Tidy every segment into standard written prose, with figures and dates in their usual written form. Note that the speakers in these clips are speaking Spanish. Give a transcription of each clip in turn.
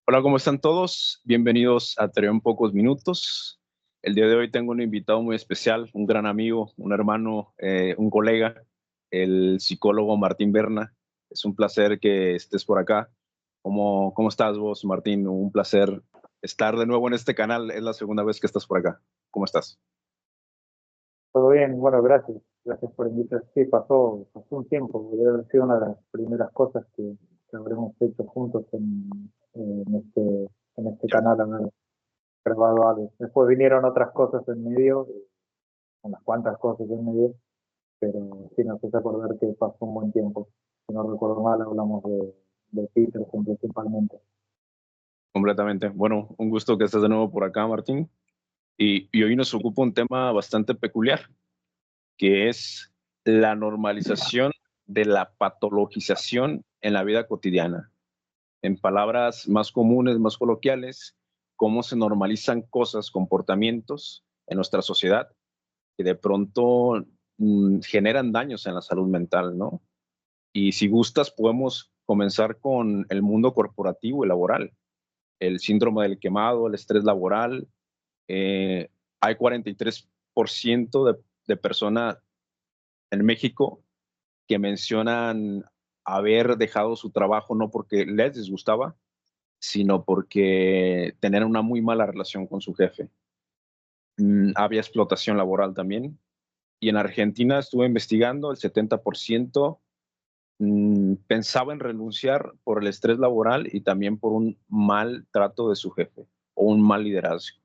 Hola, ¿cómo están todos? Bienvenidos a Teoría en Pocos Minutos. El día de hoy tengo un invitado muy especial, un gran amigo, un hermano, un colega, el psicólogo Martín Berna. Es un placer que estés por acá. ¿Cómo estás vos, Martín? Un placer estar de nuevo en este canal. Es la segunda vez que estás por acá. ¿Cómo estás? Todo bien, bueno, gracias. Gracias por invitar. Sí, pasó un tiempo. Debe haber sido una de las primeras cosas que habremos hecho juntos en este Ya. canal, haber grabado algo. Después vinieron otras cosas en medio, unas cuantas cosas en medio, pero sí nos hace acordar que pasó un buen tiempo. Si no recuerdo mal, hablamos de Peterson principalmente. Completamente. Bueno, un gusto que estés de nuevo por acá, Martín. Y hoy nos ocupa un tema bastante peculiar, que es la normalización de la patologización en la vida cotidiana. En palabras más comunes, más coloquiales, cómo se normalizan cosas, comportamientos en nuestra sociedad que de pronto generan daños en la salud mental, ¿no? Y si gustas, podemos comenzar con el mundo corporativo y laboral, el síndrome del quemado, el estrés laboral. Hay 43% de personas en México que mencionan haber dejado su trabajo no porque les disgustaba, sino porque tener una muy mala relación con su jefe. Había explotación laboral también. Y en Argentina estuve investigando, el 70% pensaba en renunciar por el estrés laboral y también por un mal trato de su jefe o un mal liderazgo.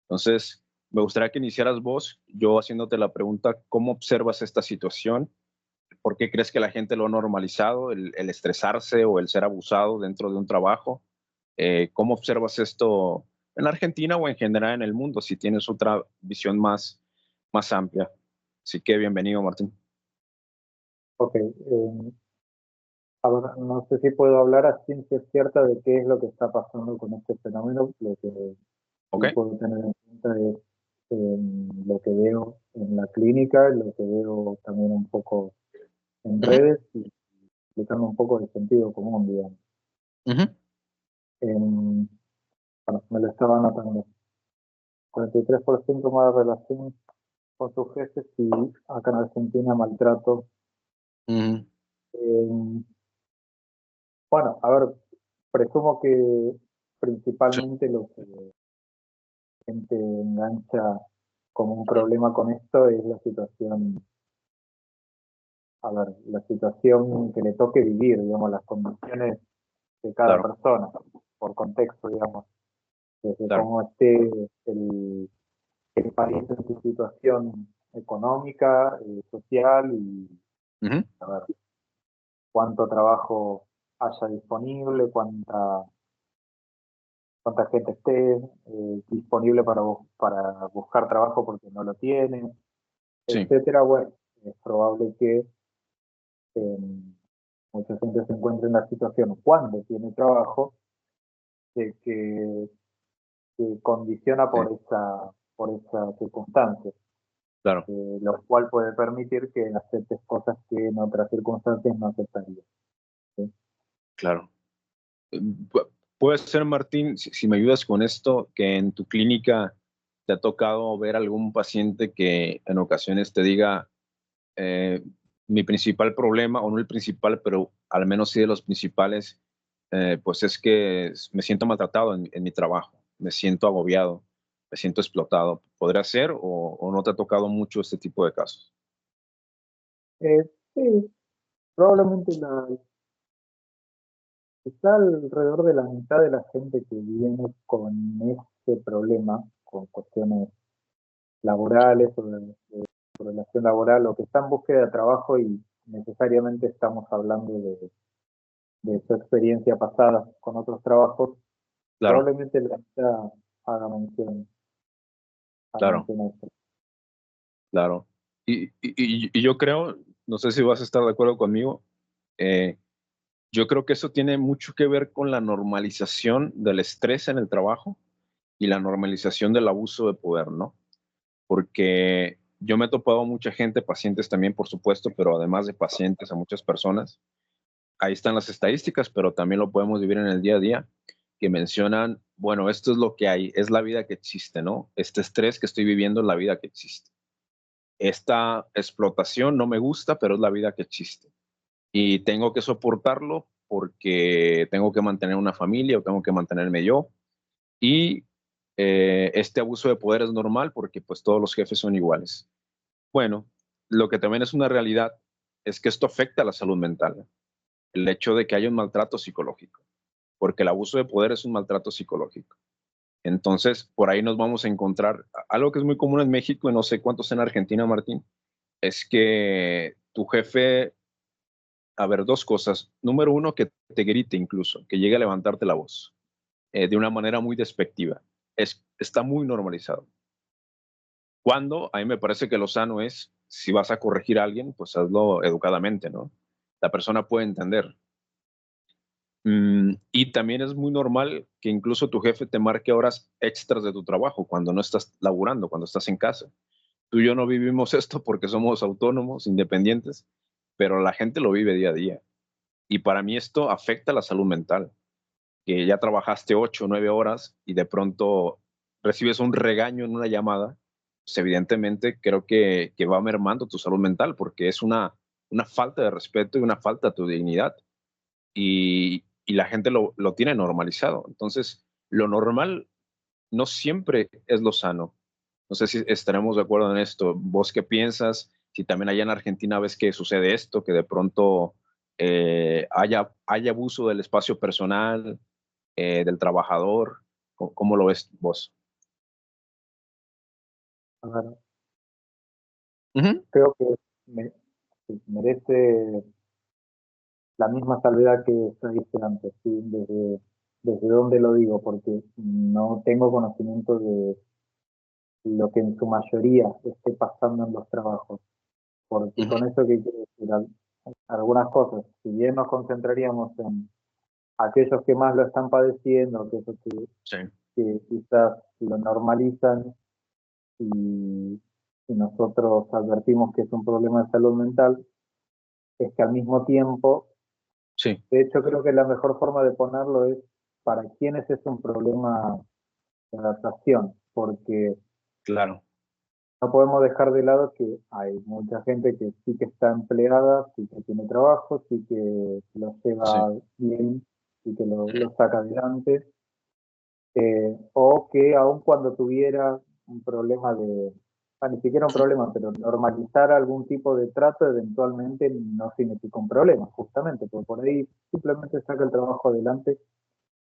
Entonces, me gustaría que iniciaras vos, yo haciéndote la pregunta, ¿cómo observas esta situación? ¿Por qué crees que la gente lo ha normalizado, el estresarse o el ser abusado dentro de un trabajo? ¿Cómo observas esto en Argentina o en general en el mundo, si tienes otra visión más amplia? Así que bienvenido, Martín. Ok, a ver, no sé si puedo hablar a ciencia cierta de qué es lo que está pasando con este fenómeno. Lo que ¿Ok? sí puedo tener en cuenta es lo que veo en la clínica, lo que veo también un poco en Ujú, redes y aplicando un poco de sentido común, digamos. ujú. Em, bueno, me lo estaba anotando. 43% más relación con sus jefes y acá en Argentina maltrato. Ujú. Em, bueno, a ver, presumo que Sí, principalmente lo que la gente engancha como un problema con esto es la situación, a ver, la situación que le toque vivir, digamos, las condiciones de cada claro, persona, por contexto, digamos, desde claro. cómo esté el, el país en su situación económica, social y, Ujú. a ver, cuánto trabajo haya disponible, cuánta gente esté disponible para buscar trabajo porque no lo tiene, Sí, etcétera. Bueno, es probable que eh, mucha gente se encuentre en la situación cuando tiene trabajo de que condiciona sí, por esa circunstancia, claro, lo cual puede permitir que aceptes cosas que en otras circunstancias no aceptarías. ¿Sí? claro. Puede ser, Martín, si me ayudas con esto, que en tu clínica te ha tocado ver algún paciente que en ocasiones te diga, eh, mi principal problema, o no el principal, pero al menos sí de los principales, pues es que me siento maltratado en mi trabajo, me siento agobiado, me siento explotado. ¿Podría ser o no te ha tocado mucho este tipo de casos? Sí, probablemente está alrededor de la mitad de la gente que viene con este problema, con cuestiones laborales o de relación laboral, o que está en búsqueda de trabajo y necesariamente estamos hablando de su experiencia pasada con otros trabajos, Claro, probablemente la mitad haga mención, haga claro, mención a esto. claro. Y yo creo, no sé si vas a estar de acuerdo conmigo, eh, yo creo que eso tiene mucho que ver con la normalización del estrés en el trabajo y la normalización del abuso de poder, ¿no? Porque yo me he topado a mucha gente, pacientes también, por supuesto, pero además de pacientes, a muchas personas. Ahí están las estadísticas, pero también lo podemos vivir en el día a día, que mencionan, bueno, esto es lo que hay, es la vida que existe, ¿no? Este estrés que estoy viviendo es la vida que existe. Esta explotación no me gusta, pero es la vida que existe. Y tengo que soportarlo porque tengo que mantener una familia o tengo que mantenerme yo. Y este abuso de poder es normal porque pues todos los jefes son iguales. Bueno, lo que también es una realidad es que esto afecta a la salud mental, el hecho de que haya un maltrato psicológico, porque el abuso de poder es un maltrato psicológico. Entonces, por ahí nos vamos a encontrar algo que es muy común en México y no sé cuántos en Argentina, Martín, es que tu jefe, a ver, dos cosas. Número uno, que te grite incluso, que llegue a levantarte la voz de una manera muy despectiva. Está muy normalizado. Cuando a mí me parece que lo sano es, si vas a corregir a alguien, pues hazlo educadamente, ¿no? La persona puede entender. Y también es muy normal que incluso tu jefe te marque horas extras de tu trabajo cuando no estás laburando, cuando estás en casa. Tú y yo no vivimos esto porque somos autónomos, independientes, pero la gente lo vive día a día. Y para mí esto afecta la salud mental, que ya trabajaste 8 o 9 horas y de pronto recibes un regaño en una llamada, pues evidentemente creo que va mermando tu salud mental porque es una falta de respeto y una falta a tu dignidad. Y la gente lo tiene normalizado. Entonces, lo normal no siempre es lo sano. No sé si estaremos de acuerdo en esto. ¿Vos qué piensas? Si también allá en Argentina ves que sucede esto, que de pronto haya abuso del espacio personal, del trabajador. ¿Cómo lo ves vos? A ver, Ujú. creo que me- merece la misma salvedad que dije antes, ¿sí? Desde dónde lo digo, porque no tengo conocimiento de lo que en su mayoría esté pasando en los trabajos. Porque Ujú. con eso que quiero decir, algunas cosas, si bien nos concentraríamos en aquellos que más lo están padeciendo, aquellos Sí. que quizás lo normalizan y nosotros advertimos que es un problema de salud mental, es que al mismo tiempo, Sí, de hecho creo que la mejor forma de ponerlo es para quienes es un problema de adaptación, porque claro. no podemos dejar de lado que hay mucha gente que sí que está empleada, sí que tiene trabajo, sí que lo Sí. lleva bien y que lo saca adelante, o que aun cuando tuviera un problema ni siquiera un problema, pero normalizar algún tipo de trato eventualmente no significa un problema, justamente, porque por ahí simplemente saca el trabajo adelante, Ujú.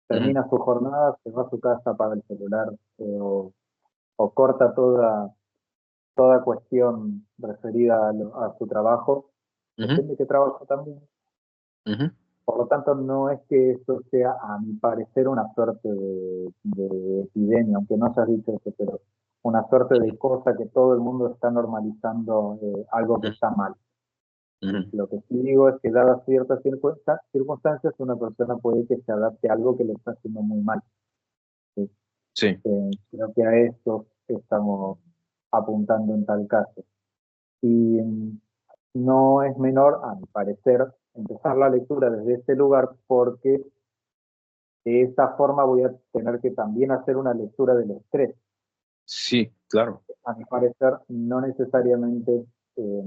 termina su jornada, se va a su casa, apaga el celular, o corta toda cuestión referida a su trabajo, Ujú. depende de qué trabajo también. Ujú. Por lo tanto, no es que esto sea, a mi parecer, una suerte de epidemia, aunque no se ha dicho eso, pero una suerte de cosa que todo el mundo está normalizando, algo que está mal. Ujú. Lo que sí digo es que dadas ciertas circunstancias, una persona puede que se adapte a algo que le está haciendo muy mal. ¿Sí? Sí, Creo que a esto estamos apuntando en tal caso. Y no es menor, a mi parecer, empezar la lectura desde este lugar porque de esta forma voy a tener que también hacer una lectura del estrés. sí, claro. A mi parecer, no necesariamente eh,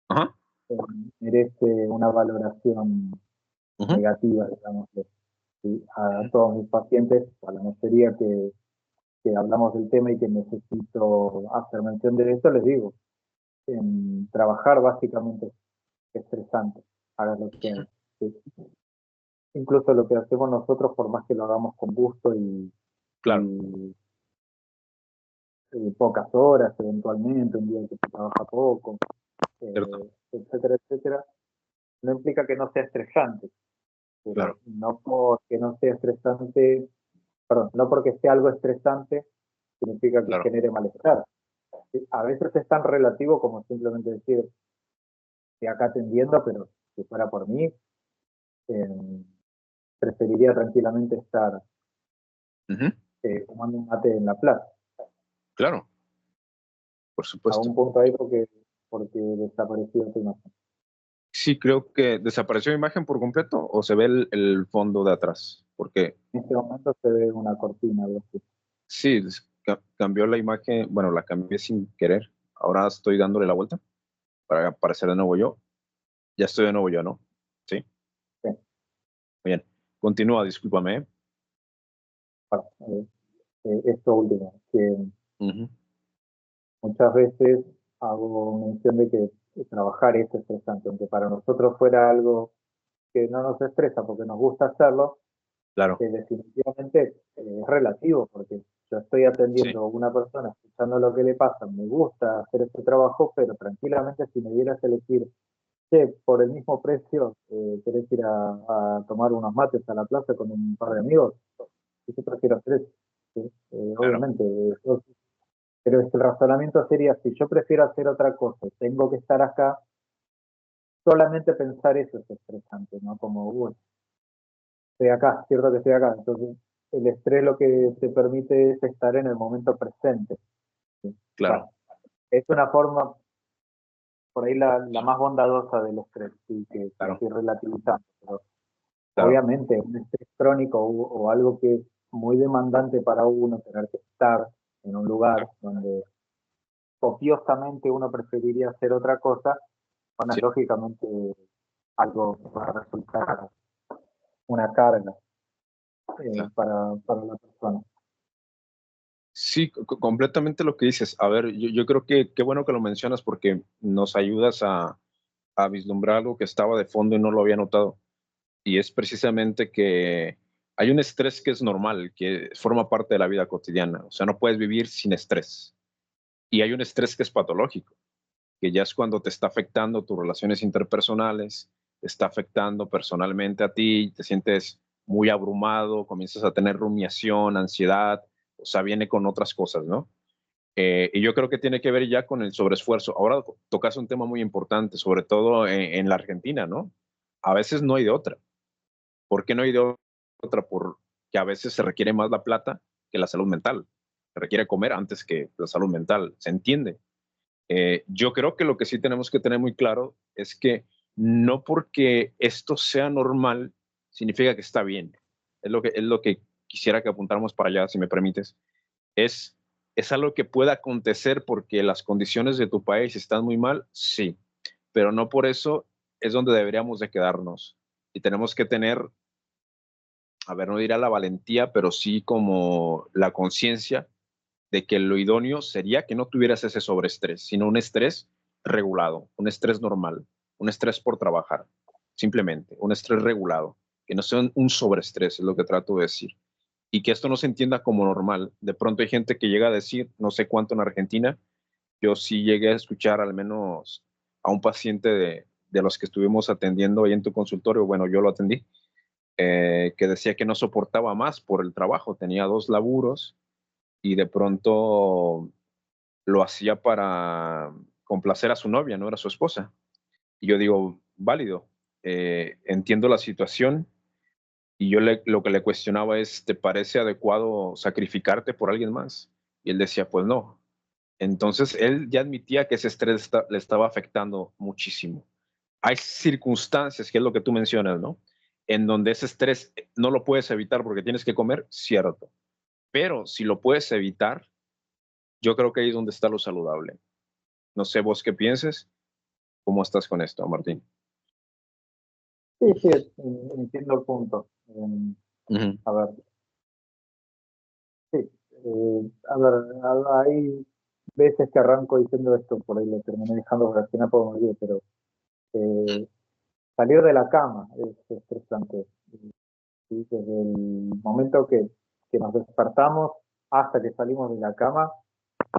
Ajá. eh, merece una valoración Ujú. negativa, digamos. ¿Sí? A Ujú. todos mis pacientes, a la mayoría que hablamos del tema y que necesito hacer mención de esto, les digo, trabajar básicamente es estresante, hagas lo que hagas. ¿Sí? Incluso lo que hacemos nosotros, por más que lo hagamos con gusto Claro, y pocas horas eventualmente, un día que se trabaja poco, cierto. etcétera, etcétera, no implica que no sea estresante, pero Claro, no porque no sea estresante, perdón, no porque sea algo estresante, significa que claro. genere malestar. ¿Sí? A veces es tan relativo como simplemente decir, que acá te entiendo, pero si fuera por mí, eh, preferiría tranquilamente estar Ujú. tomando un mate en la plaza. Claro, por A supuesto. un punto ahí porque desapareció tu imagen. Sí, creo que desapareció la imagen por completo o se ve el fondo de atrás. porque En este momento se ve una cortina, algo así. sí, cambió la imagen, bueno, la cambié sin querer. Ahora estoy dándole la vuelta para aparecer de nuevo yo. Ya estoy de nuevo yo, ¿no? Sí. Sí. Bien. Continúa, discúlpame. Bueno, esto último, que Ujú. muchas veces hago mención de que trabajar es estresante, aunque para nosotros fuera algo que no nos estresa porque nos gusta hacerlo, Claro. definitivamente es relativo, porque yo estoy Sí, atendiendo a una persona, escuchando lo que le pasa, me gusta hacer este trabajo, pero tranquilamente si me dieras a elegir, che, por el mismo precio, querés ir a tomar unos mates a la plaza con un par de amigos, yo prefiero hacer eso. ¿Sí? claro. Obviamente, pero es que el razonamiento sería, si yo prefiero hacer otra cosa, tengo que estar acá, solamente pensar eso es estresante, ¿no? Como, uy, estoy acá, cierto que estoy acá. Entonces, el estrés lo que te permite es estar en el momento presente. ¿Sí? Claro. Bueno, es una forma, por ahí la más bondadosa del estrés, sí, que Claro. estoy relativizando. Pero Claro. obviamente, un estrés crónico o algo que es muy demandante para uno, tener que estar en un lugar donde copiosamente uno preferiría hacer otra cosa, bueno, Sí. lógicamente algo va a resultar una carga Claro. para la persona. Sí, completamente lo que dices. A ver, yo creo que qué bueno que lo mencionas porque nos ayudas a vislumbrar algo que estaba de fondo y no lo había notado. Y es precisamente que hay un estrés que es normal, que forma parte de la vida cotidiana. O sea, no puedes vivir sin estrés. Y hay un estrés que es patológico, que ya es cuando te está afectando tus relaciones interpersonales, te está afectando personalmente a ti, te sientes muy abrumado, comienzas a tener rumiación, ansiedad, o sea, viene con otras cosas, ¿no? Y yo creo que tiene que ver ya con el sobreesfuerzo. Ahora tocas un tema muy importante, sobre todo en la Argentina, ¿no? A veces no hay de otra. ¿Por qué no hay de otra? Porque a veces se requiere más la plata que la salud mental. Se requiere comer antes que la salud mental. ¿Se entiende? Yo creo que lo que sí tenemos que tener muy claro es que no porque esto sea normal significa que está bien. Es lo que quisiera que apuntáramos para allá, si me permites. Es, es algo que puede acontecer porque las condiciones de tu país están muy mal, sí, pero no por eso es donde deberíamos de quedarnos. Y tenemos que tener, a ver, no dirá la valentía, pero sí como la conciencia de que lo idóneo sería que no tuvieras ese sobreestrés, sino un estrés regulado, un estrés normal, un estrés por trabajar, simplemente, un estrés regulado, que no sea un sobreestrés, es lo que trato de decir. Y que esto no se entienda como normal. De pronto hay gente que llega a decir, no sé cuánto en Argentina, yo sí llegué a escuchar al menos a un paciente de los que estuvimos atendiendo ahí en tu consultorio, bueno, yo lo atendí, que decía que no soportaba más por el trabajo, tenía dos laburos y de pronto lo hacía para complacer a su novia, no era su esposa. Y yo digo, válido, entiendo la situación y yo lo que le cuestionaba es, ¿te parece adecuado sacrificarte por alguien más? Y él decía, pues no. Entonces él ya admitía que ese estrés le estaba afectando muchísimo. Hay circunstancias, que es lo que tú mencionas, ¿no? En donde ese estrés no lo puedes evitar porque tienes que comer, cierto. Pero si lo puedes evitar, yo creo que ahí es donde está lo saludable. No sé vos qué pienses, cómo estás con esto, Martín. Sí, sí, entiendo el punto. Ujú. A ver, sí, a ver, hay veces que arranco diciendo esto, por ahí lo terminé dejando porque al final puedo morir, pero eh, salir de la cama es estresante. ¿Sí? Desde el momento que nos despertamos hasta que salimos de la cama,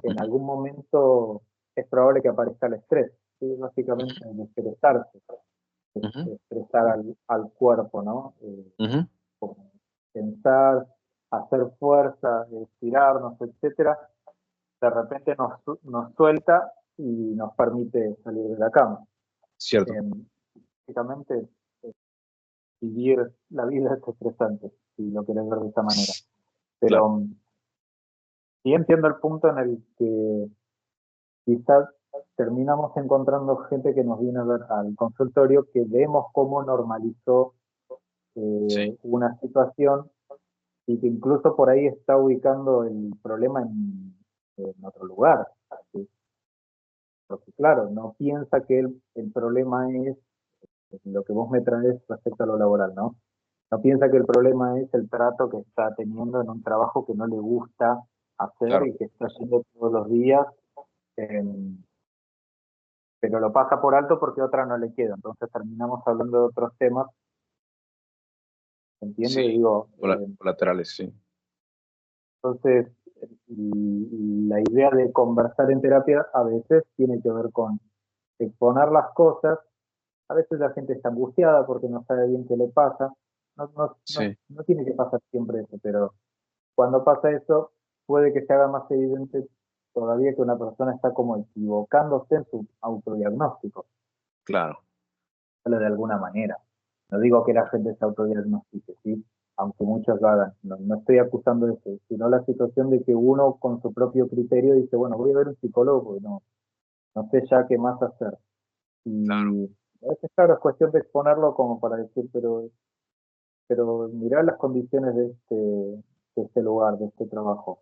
en Ujú. algún momento es probable que aparezca el estrés, ¿sí? Básicamente el estresarse, Ujú. estresar al cuerpo, ¿no? Ujú. Como pensar, hacer fuerza, estirarnos, etcétera, de repente nos suelta y nos permite salir de la cama. Cierto. Básicamente, vivir la vida es estresante, si lo querés ver de esta manera. Claro. Pero sí entiendo el punto en el que quizás terminamos encontrando gente que nos viene a ver al consultorio que vemos cómo normalizó Sí, una situación y que incluso por ahí está ubicando el problema en otro lugar. ¿Sí? Porque claro, no piensa que el problema es lo que vos me traes respecto a lo laboral, ¿no? No piensa que el problema es el trato que está teniendo en un trabajo que no le gusta hacer claro. y que está haciendo todos los días, eh, pero lo pasa por alto porque otra no le queda. Entonces terminamos hablando de otros temas, ¿entiendes? Sí, Digo, colaterales, sí. entonces, y la idea de conversar en terapia a veces tiene que ver con exponer las cosas. A veces la gente está angustiada porque no sabe bien qué le pasa. Sí, No tiene que pasar siempre eso, pero cuando pasa eso, puede que se haga más evidente todavía que una persona está como equivocándose en su autodiagnóstico, claro. de alguna manera. No digo que la gente se autodiagnostique, ¿sí? Aunque muchos lo hagan. No estoy acusando de eso, sino la situación de que uno con su propio criterio dice, bueno, voy a ver un psicólogo porque no sé ya qué más hacer. Claro. Y a veces, claro, es cuestión de exponerlo como para decir, pero mirá las condiciones de este lugar, de este trabajo.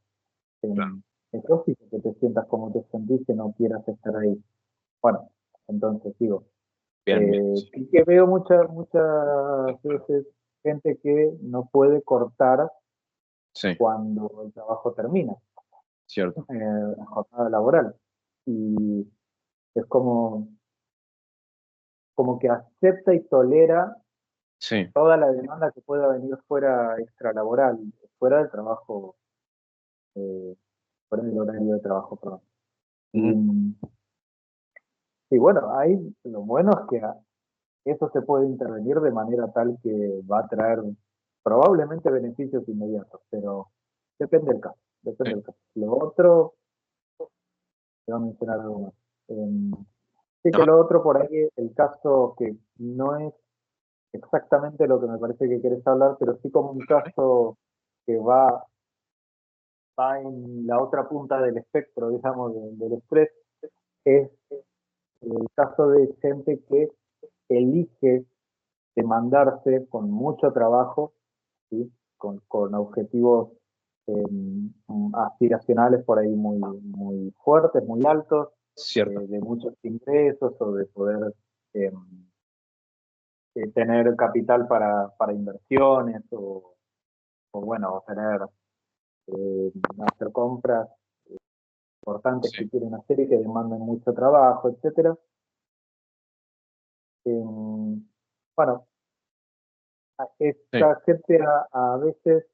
Claro. Es lógico que te sientas como te sentís, que no quieras estar ahí. Bueno, entonces digo, Bien, bien. Sí, sí que veo muchas veces gente que no puede cortar sí, cuando el trabajo termina, cierto. la jornada laboral. Y es como que acepta y tolera Sí. toda la demanda que pueda venir fuera extralaboral, fuera del trabajo, eh, fuera del horario de trabajo, perdón. Ujú. Y bueno, ahí lo bueno es que eso se puede intervenir de manera tal que va a traer probablemente beneficios inmediatos, pero depende del caso, Sí, depende del caso. Lo otro, te voy a mencionar algo más. Em, sí que ajá, lo otro por ahí, el caso que no es exactamente lo que me parece que querés hablar, pero sí como un vale. caso que va en la otra punta del espectro, digamos, del estrés, es el caso de gente que elige demandarse con mucho trabajo, ¿sí? Con objetivos aspiracionales por ahí muy fuertes, muy altos, Cierto. de muchos ingresos o de poder eh, tener capital para inversiones o bueno, o tener, hacer compras importantes Sí, que quieren hacer y que demandan mucho trabajo, etcétera. Bueno, sí, esta gente a veces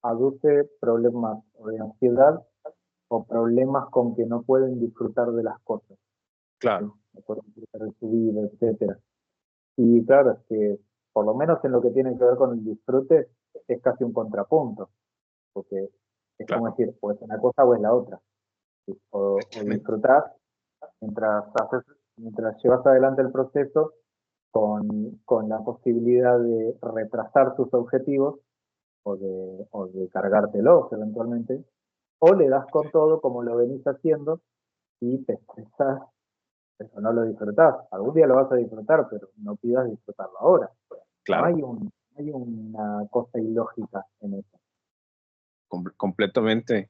aduce problemas o de ansiedad o problemas con que no pueden disfrutar de las cosas, ¿sí? claro. No pueden disfrutar de su vida, etcétera. Y claro, es que por lo menos en lo que tiene que ver con el disfrute es casi un contrapunto, porque es como Claro. decir, pues una cosa o es la otra. ¿Sí? O disfrutás mientras llevas adelante el proceso con la posibilidad de retrasar tus objetivos o de cargártelos eventualmente, o le das con todo como lo venís haciendo y te estresás, pero no lo disfrutás. Algún día lo vas a disfrutar, pero no pidas disfrutarlo ahora. No Claro. hay no hay una cosa ilógica en eso. Completamente.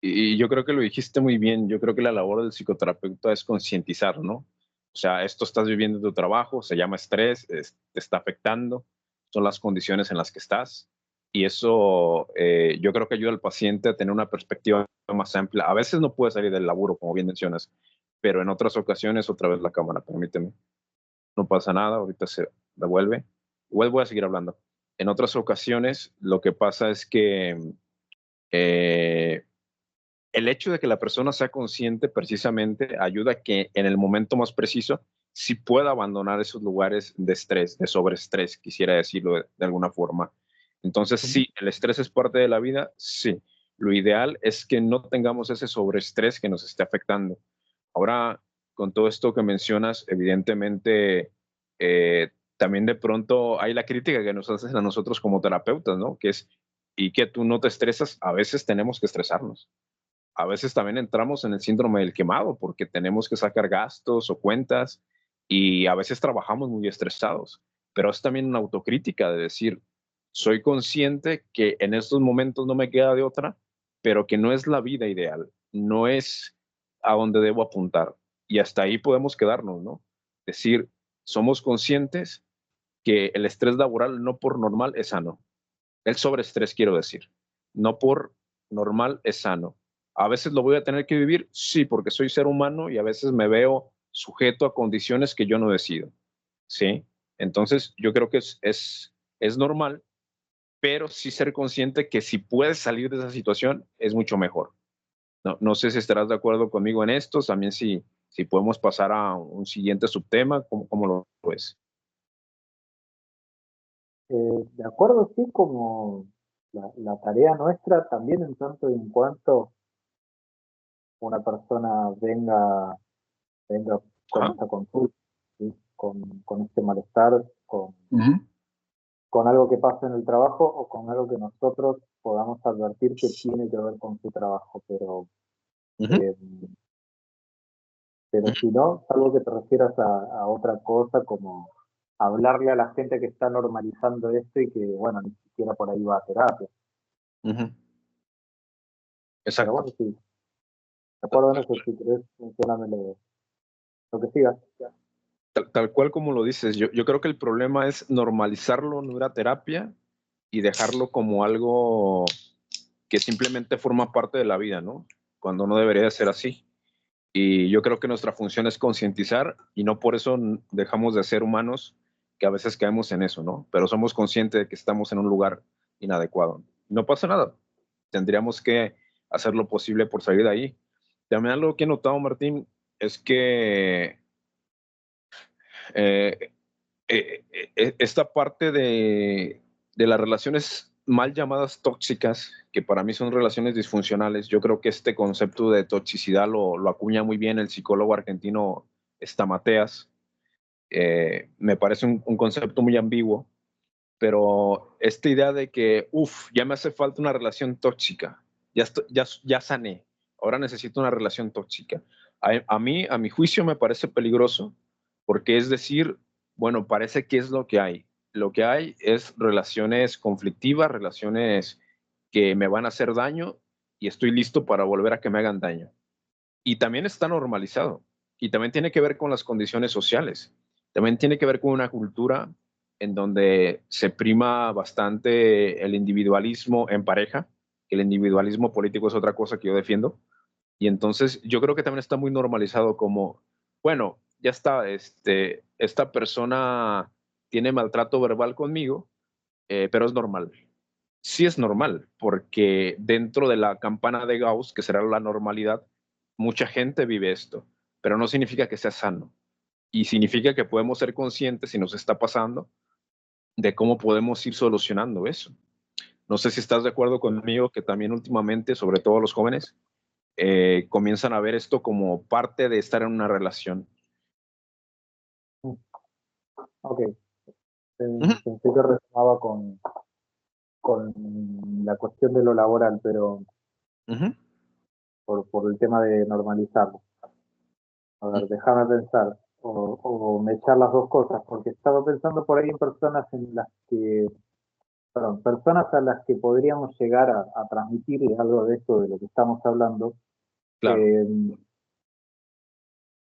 Y yo creo que lo dijiste muy bien. Yo creo que la labor del psicoterapeuta es concientizar, ¿no? O sea, esto estás viviendo en tu trabajo, se llama estrés, te está afectando, son las condiciones en las que estás. Y eso yo creo que ayuda al paciente a tener una perspectiva más amplia. A veces no puede salir del laburo, como bien mencionas, pero en otras ocasiones, otra vez la cámara, permíteme, no pasa nada, ahorita se devuelve. Igual voy a seguir hablando. En otras ocasiones, lo que pasa es que eh, el hecho de que la persona sea consciente precisamente ayuda a que en el momento más preciso sí pueda abandonar esos lugares de estrés, de sobreestrés, quisiera decirlo de alguna forma. Entonces, sí, el estrés es parte de la vida, sí. Lo ideal es que no tengamos ese sobreestrés que nos esté afectando. Ahora, con todo esto que mencionas, evidentemente, también de pronto hay la crítica que nos hacen a nosotros como terapeutas, ¿no? Que es, y que tú no te estresas, a veces tenemos que estresarnos, a veces también entramos en el síndrome del quemado porque tenemos que sacar gastos o cuentas y a veces trabajamos muy estresados. pero es también una autocrítica de decir, soy consciente que en estos momentos no me queda de otra, pero que no es la vida ideal, no es a donde debo apuntar. Y hasta ahí podemos quedarnos, ¿no? Decir, somos conscientes que el estrés laboral no por normal es sano. El sobreestrés, quiero decir, no por normal es sano. A veces lo voy a tener que vivir, sí, porque soy ser humano y a veces me veo sujeto a condiciones que yo no decido, ¿sí? Entonces, yo creo que es normal, pero sí ser consciente que si puedes salir de esa situación es mucho mejor. No sé si estarás de acuerdo conmigo en esto, también si podemos pasar a un siguiente subtema, ¿cómo lo ves? De acuerdo, sí, como la tarea nuestra también en tanto y en cuanto una persona venga con Ajá. esta consulta, ¿sí? Con este malestar, Ujú. con algo que pasa en el trabajo o con algo que nosotros podamos advertir que tiene que ver con su trabajo, Ujú. eh, pero si no, salvo que te refieras a otra cosa como hablarle a la gente que está normalizando esto y que, bueno, ni siquiera por ahí va a terapia. Ujú. Pero Exacto. bueno, sí, de acuerdo en eso, si querés, mencioname lo que sigas. Tal cual como lo dices, yo creo que el problema es normalizarlo en una terapia y dejarlo como algo que simplemente forma parte de la vida, ¿no? Cuando no debería de ser así. Y yo creo que nuestra función es concientizar y no por eso dejamos de ser humanos, que a veces caemos en eso, ¿no? Pero somos conscientes de que estamos en un lugar inadecuado. No pasa nada. Tendríamos que hacer lo posible por salir de ahí. También algo que he notado, Martín, es que eh, esta parte de las relaciones mal llamadas tóxicas, que para mí son relaciones disfuncionales, yo creo que este concepto de toxicidad lo acuña muy bien el psicólogo argentino Stamateas. Me parece un concepto muy ambiguo, pero esta idea de que, uff, ya me hace falta una relación tóxica, ya sané, ahora necesito una relación tóxica. A mi juicio me parece peligroso, porque es decir, bueno, parece que es lo que hay. Lo que hay es relaciones conflictivas, relaciones que me van a hacer daño y estoy listo para volver a que me hagan daño. Y también está normalizado. Y también tiene que ver con las condiciones sociales. También tiene que ver con una cultura en donde se prima bastante el individualismo en pareja, que el individualismo político es otra cosa que yo defiendo. Y entonces yo creo que también está muy normalizado como, bueno, ya está, esta persona tiene maltrato verbal conmigo, pero es normal. Sí es normal, porque dentro de la campana de Gauss, que será la normalidad, mucha gente vive esto, pero no significa que sea sano. Y significa que podemos ser conscientes si nos está pasando de cómo podemos ir solucionando eso. No sé si estás de acuerdo conmigo que también últimamente, sobre todo los jóvenes, comienzan a ver esto como parte de estar en una relación. Ok, Ujú. pensé que retomaba con la cuestión de lo laboral, pero Ujú. por el tema de normalizarlo. A ver, déjame pensar, o me echar las dos cosas, porque estaba pensando por ahí en personas en las que, perdón, personas a las que podríamos llegar a transmitir algo de esto de lo que estamos hablando. Claro. Eh,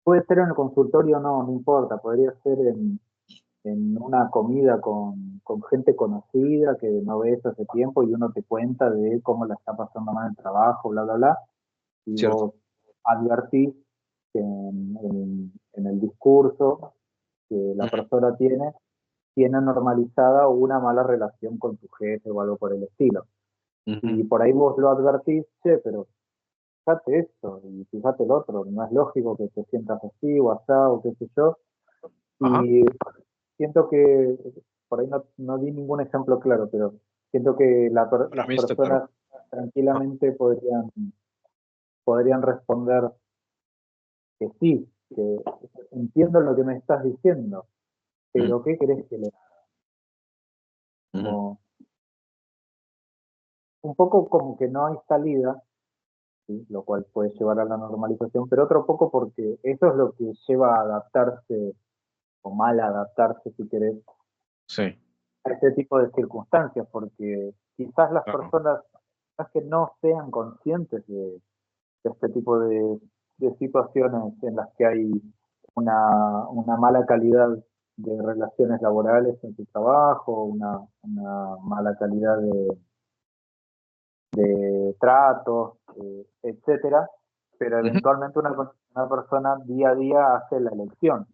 Puede ser en el consultorio, no, no importa, podría ser en una comida con gente conocida que no ves hace tiempo y uno te cuenta de cómo la está pasando mal en el trabajo, bla, bla, bla, y Cierto. vos advertís que en el discurso que la persona tiene normalizada una mala relación con tu jefe o algo por el estilo. Ujú. Y por ahí vos lo advertís, che, pero fíjate esto y fíjate el otro, no es lógico que te sientas así o asá o qué sé yo. Ajá. Y siento que, por ahí no di ningún ejemplo claro, pero siento que Para las mí está claro. personas Ajá. tranquilamente podrían responder que sí, que entiendo lo que me estás diciendo, Ujú. pero ¿qué querés que le haga? Ujú. Como, un poco como que no hay salida, ¿sí? Lo cual puede llevar a la normalización, pero otro poco porque eso es lo que lleva a adaptarse, o mal adaptarse si querés, Sí, a este tipo de circunstancias, porque quizás las claro. personas quizás que no sean conscientes de este tipo de situaciones en las que hay una mala calidad de relaciones laborales en su trabajo, una mala calidad de tratos, etcétera, pero Ujú. eventualmente una persona día a día hace la elección,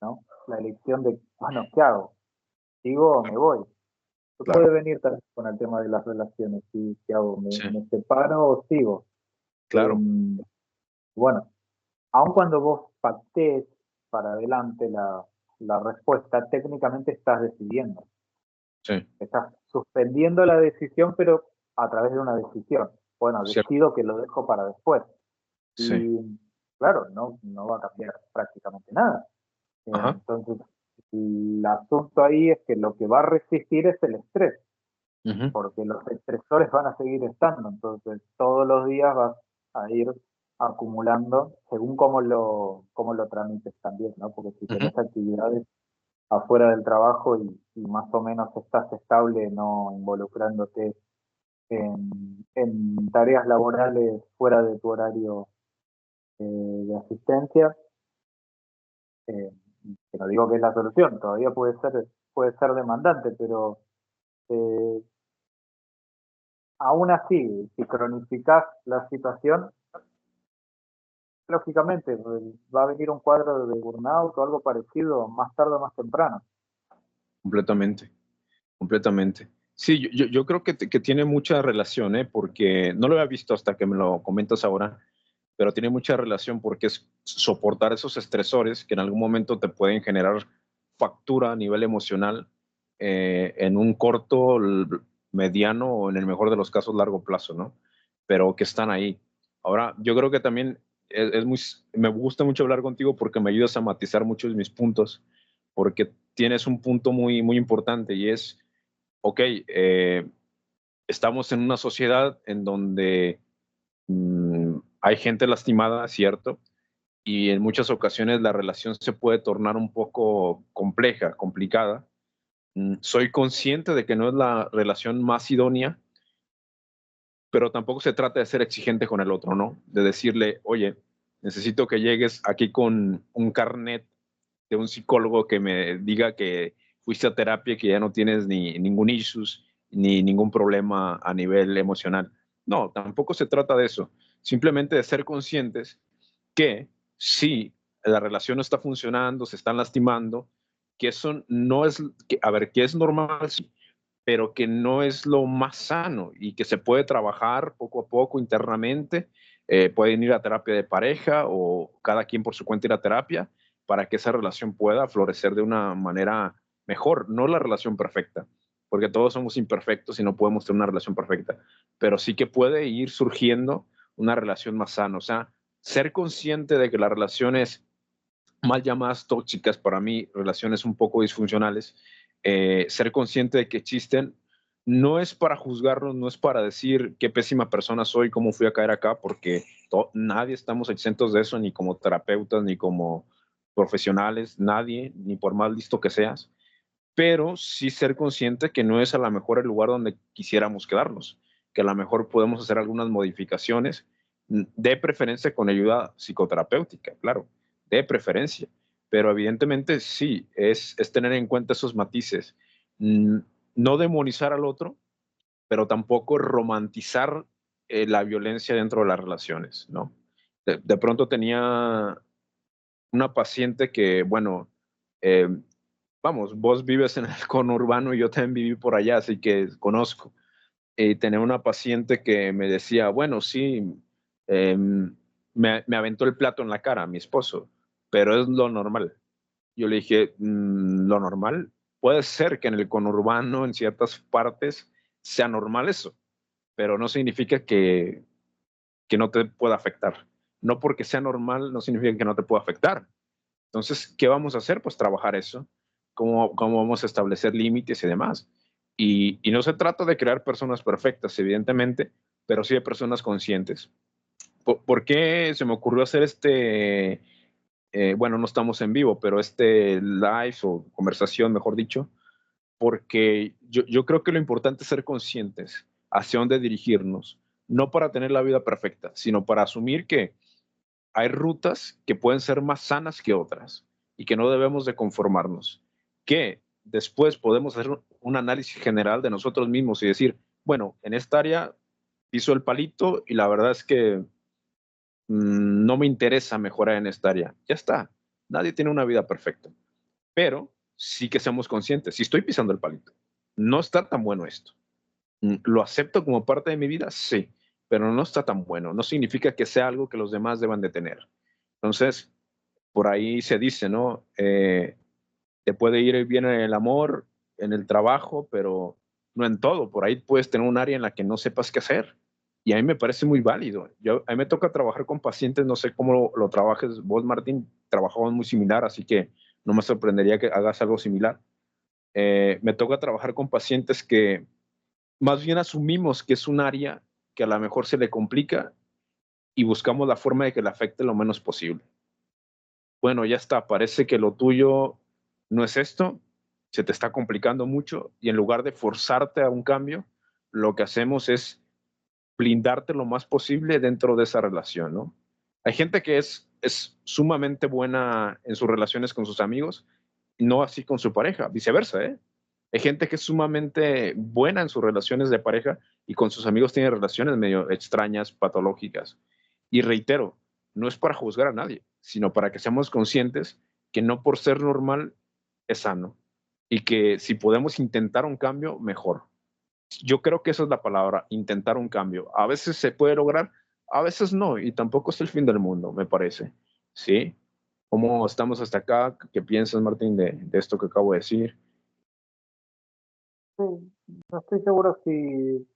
¿no? La elección de, bueno, ¿qué hago? ¿Sigo o me voy? Puede Claro, venir también con el tema de las relaciones, ¿sí? ¿Qué hago? sí, Me separo o sigo? claro, Eh, bueno, aun cuando vos pactés para adelante la respuesta, técnicamente estás decidiendo. sí, Estás suspendiendo la decisión, pero a través de una decisión. Bueno, cierto, decido que lo dejo para después. sí, Y claro, no va a cambiar prácticamente nada. ajá, Entonces, el asunto ahí es que lo que va a resistir es el estrés, ujú, porque los estresores van a seguir estando. Entonces, todos los días vas a ir acumulando según cómo lo tramites también, ¿no? Porque si ujú, tenés actividades afuera del trabajo y más o menos estás estable, no involucrándote en tareas laborales fuera de tu horario de asistencia, eh, que no digo que es la solución, todavía puede ser demandante, pero eh, aún así, si cronificás la situación, lógicamente va a venir un cuadro de burnout o algo parecido más tarde o más temprano. completamente, completamente. Sí, yo creo que tiene mucha relación, ¿eh? Porque no lo había visto hasta que me lo comentas ahora, pero tiene mucha relación porque es soportar esos estresores que en algún momento te pueden generar factura a nivel emocional en un corto, mediano o en el mejor de los casos largo plazo, ¿no? Pero que están ahí. Ahora, yo creo que también es muy, me gusta mucho hablar contigo porque me ayudas a matizar muchos de mis puntos, porque tienes un punto muy, muy importante y es, ok, estamos en una sociedad en donde hay gente lastimada, cierto, y en muchas ocasiones la relación se puede tornar un poco compleja, complicada. Soy consciente de que no es la relación más idónea, pero tampoco se trata de ser exigente con el otro, ¿no? De decirle, oye, necesito que llegues aquí con un carnet de un psicólogo que me diga que fuiste a terapia, que ya no tienes ni ningún issues, ni ningún problema a nivel emocional. No, tampoco se trata de eso. Simplemente de ser conscientes que si la relación no está funcionando, se están lastimando, que eso no es, que, a ver, que es normal, sí, pero que no es lo más sano y que se puede trabajar poco a poco internamente. Pueden ir a terapia de pareja o cada quien por su cuenta ir a terapia para que esa relación pueda florecer de una manera mejor, no la relación perfecta, porque todos somos imperfectos y no podemos tener una relación perfecta, pero sí que puede ir surgiendo una relación más sana. O sea, ser consciente de que las relaciones mal llamadas tóxicas, para mí, relaciones un poco disfuncionales, ser consciente de que existen, no es para juzgarnos, no es para decir qué pésima persona soy, cómo fui a caer acá, porque nadie estamos exentos de eso, ni como terapeutas, ni como profesionales, nadie, ni por más listo que seas, pero sí ser consciente que no es a lo mejor el lugar donde quisiéramos quedarnos, que a lo mejor podemos hacer algunas modificaciones, de preferencia con ayuda psicoterapéutica, claro, de preferencia, pero evidentemente sí, es tener en cuenta esos matices, no demonizar al otro, pero tampoco romantizar la violencia dentro de las relaciones, ¿no? De pronto tenía una paciente que, bueno, eh, vamos, vos vives en el conurbano y yo también viví por allá, así que conozco. Y tenía una paciente que me decía, bueno, sí, eh, me aventó el plato en la cara, mi esposo, pero es lo normal. Yo le dije, lo normal puede ser que en el conurbano, en ciertas partes, sea normal eso, pero no significa que no te pueda afectar. No porque sea normal, no significa que no te pueda afectar. Entonces, ¿qué vamos a hacer? Pues trabajar eso, cómo vamos a establecer límites y demás. Y no se trata de crear personas perfectas, evidentemente, pero sí de personas conscientes. ¿Por qué se me ocurrió hacer bueno, no estamos en vivo, pero este live o conversación, mejor dicho, porque yo creo que lo importante es ser conscientes hacia dónde dirigirnos, no para tener la vida perfecta, sino para asumir que hay rutas que pueden ser más sanas que otras y que no debemos de conformarnos, que después podemos hacer un análisis general de nosotros mismos y decir, bueno, en esta área piso el palito y la verdad es que no me interesa mejorar en esta área. Ya está, nadie tiene una vida perfecta, pero sí que seamos conscientes, si estoy pisando el palito, no está tan bueno esto. ¿Lo acepto como parte de mi vida? Sí, pero no está tan bueno. No significa que sea algo que los demás deban de tener. Entonces, por ahí se dice, ¿no? Te puede ir bien en el amor, en el trabajo, pero no en todo. Por ahí puedes tener un área en la que no sepas qué hacer. Y a mí me parece muy válido. A mí me toca trabajar con pacientes, no sé cómo lo trabajes vos, Martín, trabajamos muy similar, así que no me sorprendería que hagas algo similar. Me toca trabajar con pacientes que más bien asumimos que es un área que a lo mejor se le complica y buscamos la forma de que le afecte lo menos posible. Bueno, ya está, parece que lo tuyo no es esto, se te está complicando mucho y en lugar de forzarte a un cambio, lo que hacemos es blindarte lo más posible dentro de esa relación, ¿no? Hay gente que es sumamente buena en sus relaciones con sus amigos, no así con su pareja, viceversa, ¿eh? Hay gente que es sumamente buena en sus relaciones de pareja y con sus amigos tiene relaciones medio extrañas, patológicas. Y reitero, no es para juzgar a nadie, sino para que seamos conscientes que no por ser normal es sano y que si podemos intentar un cambio, mejor. Yo creo que esa es la palabra, intentar un cambio. A veces se puede lograr, a veces no, y tampoco es el fin del mundo, me parece. ¿Sí? ¿Cómo estamos hasta acá? ¿Qué piensas, Martín, de esto que acabo de decir? Sí, no estoy seguro si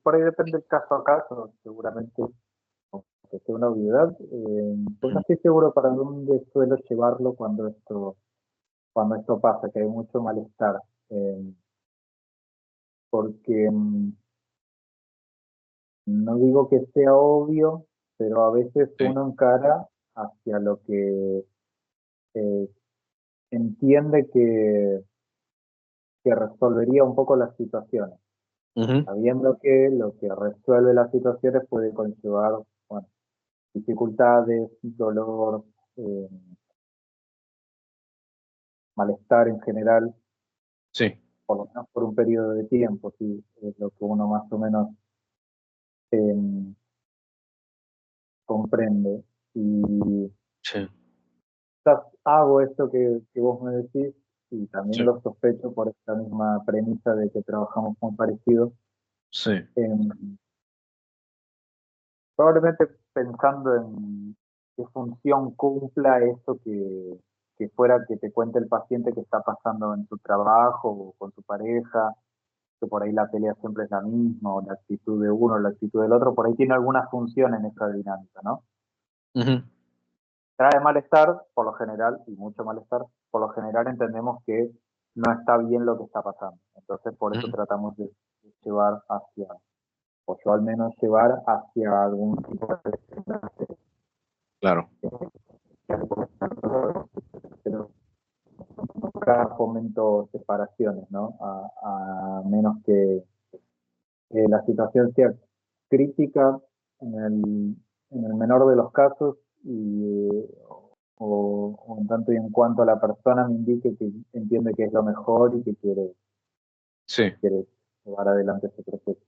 por ahí depende del caso a caso, seguramente que sea una obviedad, pues no estoy seguro para dónde suelo llevarlo cuando esto pasa, que hay mucho malestar, eh, porque no digo que sea obvio, pero a veces Sí. uno encara hacia lo que eh, entiende que resolvería un poco las situaciones, Ujú. sabiendo que lo que resuelve las situaciones puede conllevar, bueno, dificultades, dolor, eh, malestar en general, Sí, por lo menos por un periodo de tiempo, sí, es lo que uno más o menos eh, comprende. Y sí, quizás hago esto que vos me decís y también sí, lo sospecho por esta misma premisa de que trabajamos muy parecido. sí. eh, Probablemente pensando en qué función cumpla eso que fuera que te cuente el paciente que está pasando en su trabajo o con su pareja, que por ahí la pelea siempre es la misma, o la actitud de uno, o la actitud del otro, por ahí tiene alguna función en esa dinámica, ¿no? Ujú. Trae malestar, por lo general, y mucho malestar, por lo general entendemos que no está bien lo que está pasando. Entonces, por eso Ujú. tratamos de llevar hacia, o yo al menos llevar hacia algún tipo Claro. de nunca fomento separaciones, ¿no? A menos que la situación sea crítica en el menor de los casos y, o en tanto y en cuanto la persona me indique que entiende que es lo mejor y que Sí. quiere llevar adelante ese proceso.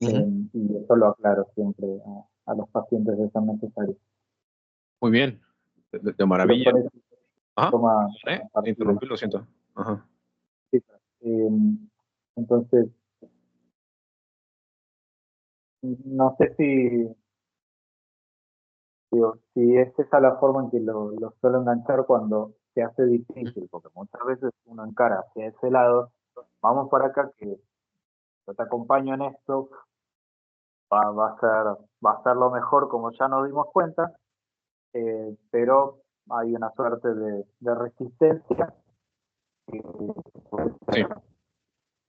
Ujú. Y eso lo aclaro siempre a los pacientes de ser necesario. Muy bien. De Si les maravilla. parece, Ajá. toma Te partida. interrumpí, lo siento. Ajá. Sí. Eh, entonces, no sé si es esa la forma en que lo suelo enganchar cuando se hace difícil, porque muchas veces uno encara hacia ese lado, vamos para acá que yo te acompaño en esto, va a ser lo mejor como ya nos dimos cuenta, pero hay una suerte de resistencia, que puede Sí. ser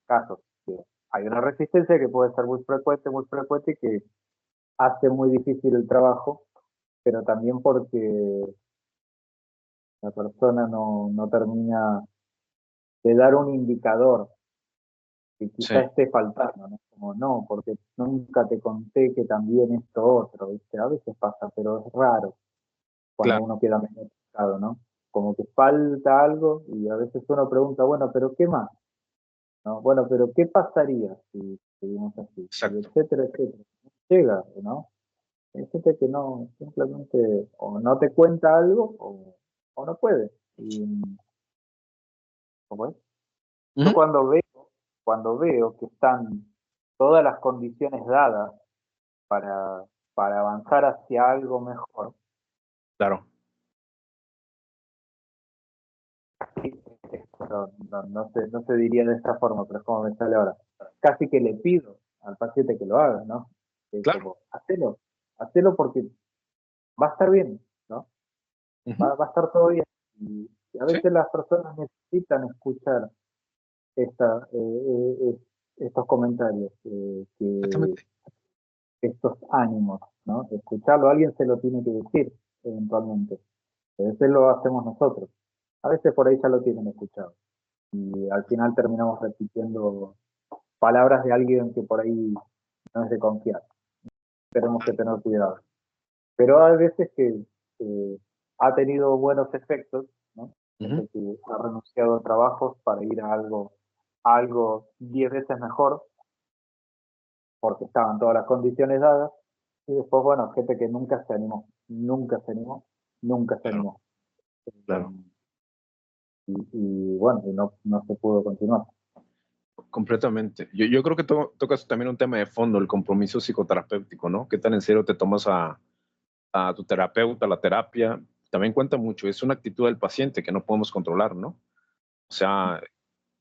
casos, que hay una resistencia que puede ser muy frecuente y que hace muy difícil el trabajo, pero también porque la persona no termina dar un indicador que quizá Sí, esté faltando, ¿no? Como no, porque nunca te conté que también esto otro, ¿viste? A veces pasa, pero es raro cuando claro, uno queda medio picado, ¿no? Como que falta algo y a veces uno pregunta, bueno, pero ¿qué más? ¿No? Bueno, pero ¿qué pasaría si seguimos así? Y exacto. etcétera, etcétera. Llega, ¿no? Hay gente que no, simplemente o no te cuenta algo o no puede. Y, ¿cómo es? Yo Ujú, cuando veo que están todas las condiciones dadas para, para avanzar hacia algo mejor, claro. no se diría de esta forma, pero es como me sale ahora. Casi que le pido al paciente que lo haga, ¿no? Claro. Como, hacelo porque va a estar bien, ¿no? Ujú, Va a estar todo bien. Y a sí, veces las personas necesitan escuchar esta, estos comentarios, exactamente. estos ánimos, ¿no? Escucharlo, alguien se lo tiene que decir eventualmente. A veces lo hacemos nosotros. A veces por ahí ya lo tienen escuchado. Y al final terminamos repitiendo palabras de alguien que por ahí no es de confiar. Tenemos que tener cuidado. Pero hay veces que ha tenido buenos efectos, ¿no? Ujú, Gente que ha renunciado a trabajos para ir a algo 10 veces mejor, porque estaban todas las condiciones dadas, y después, bueno, gente que nunca se animó, nunca se animó, nunca se claro, animó. claro. Y bueno, y no se pudo continuar. Completamente. Yo creo que tocas también un tema de fondo, el compromiso psicoterapéutico, ¿no? ¿Qué tan en serio te tomas a tu terapeuta, la terapia? También cuenta mucho, es una actitud del paciente que no podemos controlar, ¿no? O sea,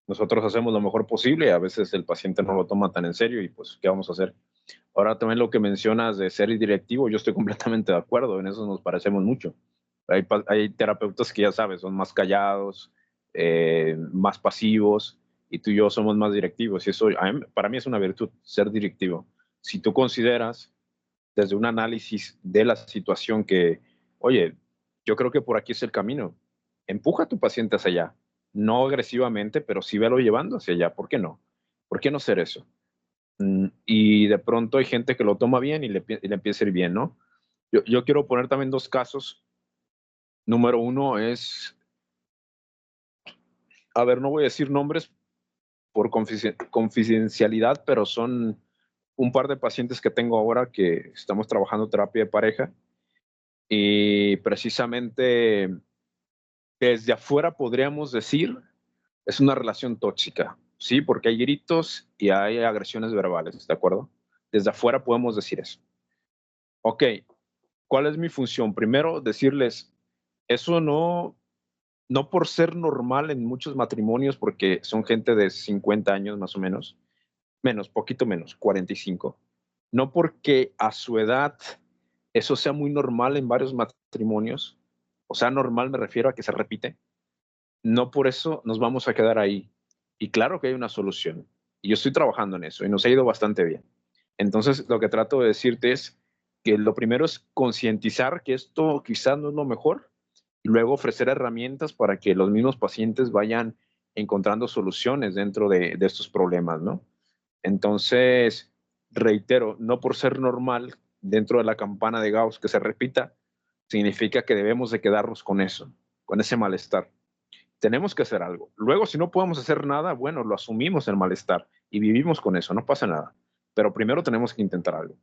nosotros hacemos lo mejor posible y a veces el paciente no lo toma tan en serio y pues, ¿qué vamos a hacer? Ahora también lo que mencionas de ser directivo, yo estoy completamente de acuerdo, en eso nos parecemos mucho. Hay terapeutas que ya sabes, son más callados, más pasivos, y tú y yo somos más directivos. Y eso para mí es una virtud, ser directivo. Si tú consideras desde un análisis de la situación que, oye, yo creo que por aquí es el camino, empuja a tu paciente hacia allá, no agresivamente, pero sí velo llevando hacia allá. ¿Por qué no? ¿Por qué no hacer eso? Y de pronto hay gente que lo toma bien y le empieza a ir bien, ¿no? Yo quiero poner también dos casos. Número uno es, a ver, no voy a decir nombres por confidencialidad, pero son un par de pacientes que tengo ahora que estamos trabajando terapia de pareja y precisamente desde afuera podríamos decir es una relación tóxica, ¿sí? Porque hay gritos y hay agresiones verbales, ¿de acuerdo? Desde afuera podemos decir eso. Ok, ¿cuál es mi función? Primero, decirles, eso no por ser normal en muchos matrimonios, porque son gente de 50 años más o menos, poquito menos, 45. No porque a su edad eso sea muy normal en varios matrimonios, o sea, normal me refiero a que se repite, no por eso nos vamos a quedar ahí. Y claro que hay una solución. Y yo estoy trabajando en eso y nos ha ido bastante bien. Entonces, lo que trato de decirte es que lo primero es concientizar que esto quizás no es lo mejor y luego ofrecer herramientas para que los mismos pacientes vayan encontrando soluciones dentro de estos problemas, ¿no? Entonces, reitero, no por ser normal dentro de la campana de Gauss que se repita, significa que debemos de quedarnos con eso, con ese malestar. Tenemos que hacer algo. Luego, si no podemos hacer nada, bueno, lo asumimos el malestar y vivimos con eso, no pasa nada. Pero primero tenemos que intentar algo.